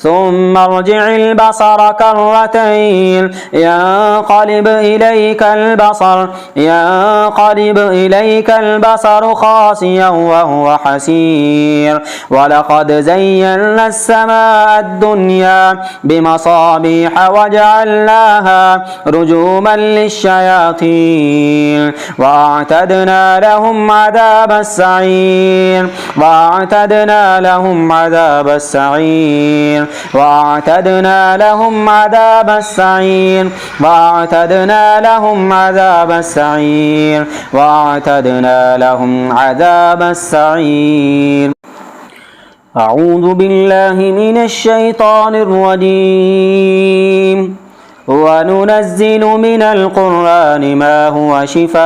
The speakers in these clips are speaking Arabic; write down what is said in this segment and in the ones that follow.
ثم ارجع البصر كرتين ينقلب إليك البصر خاسئا وهو حسير ولقد زينا السماء الدنيا بمصابيح وجعلناها رجوما للشياطين وأعتدنا لهم عذاب السعير وأعتدنا لهم عذاب السعير وأعتدنا لهم عذاب السعير وأعتدنا لهم عذاب السعير وأعتدنا لهم عذاب السعير. أعوذ بالله من الشيطان الرجيم. وننزل من القرآن ما هو شفاء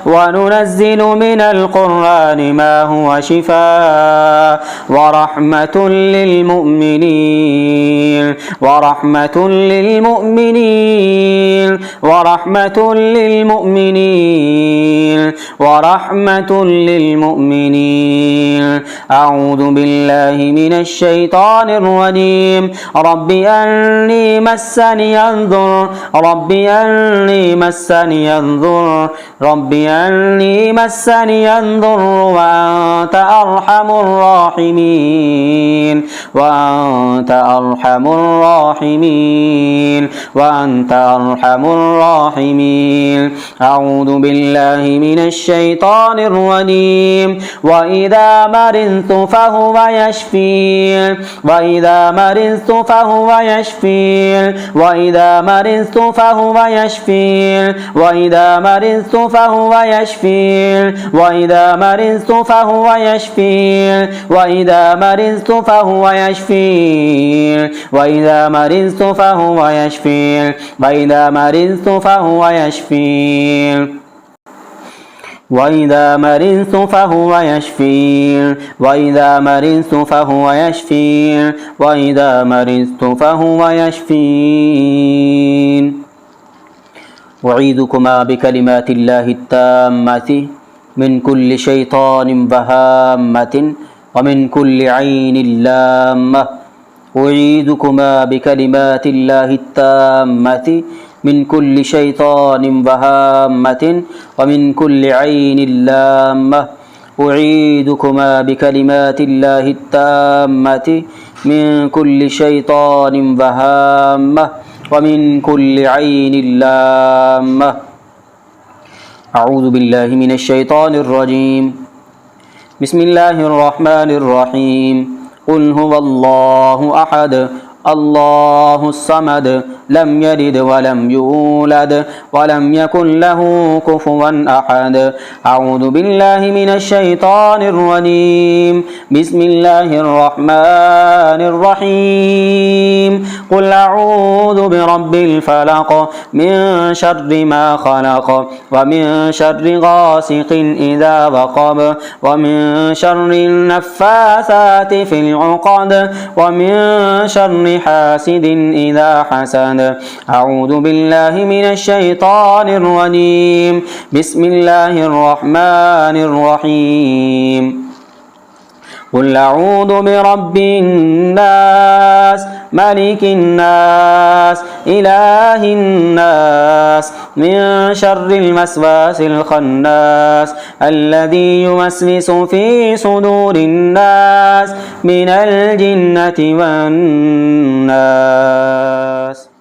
وننزل من القرآن ما هو شفاء ورحمة للمؤمنين ورحمة للمؤمنين ورحمة للمؤمنين ورحمة للمؤمنين. أعوذ بالله من الشيطان الرجيم. رب أني مسني الضر وأنت أرحم الراحمين وأنت أرحم الراحمين. أعوذ بالله من الشيطان الرجيم. وإذا مرضت فهو يشفين وإذا مرضت فهو يشفين وإذا مرضت فهو يشفين وإذا مرضت فهو يشفين وإذا مرضت فهو يشفين وإذا مرضت فهو يشفين وإذا مرضت فهو يشفين وإذا مرضت فهو يشفين وإذا مرضت فهو يشفين وإذا مرضت فهو يشفين وإذا مرضت فهو يشفين. أعيذكما بكلمات الله التامة من كل شيطان وهامة ومن كل عين لامة. أعيذكما بكلمات الله التامة من كل شيطان وهامة ومن كل عين لامة. أعيذكما بكلمات الله التامة من كل شيطان وهامة ومن كل عين لامة. أعوذ بالله من الشيطان الرجيم. بسم الله الرحمن الرحيم. قل هو الله أحد الله الصمد لم يلد ولم يولد ولم يكن له كفوا أحد. أعوذ بالله من الشيطان الرجيم. بسم الله الرحمن الرحيم. قل أعوذ برب الفلق من شر ما خلق ومن شر غاسق إذا وقب ومن شر النفاثات في العقد ومن شر حاسد إذا حسد. أعوذ بالله من الشيطان الرجيم. بسم الله الرحمن الرحيم. قل أعوذ برب الناس ملك الناس إله الناس من شر الوسواس الخناس الذي يوسوس في صدور الناس من الجنة والناس.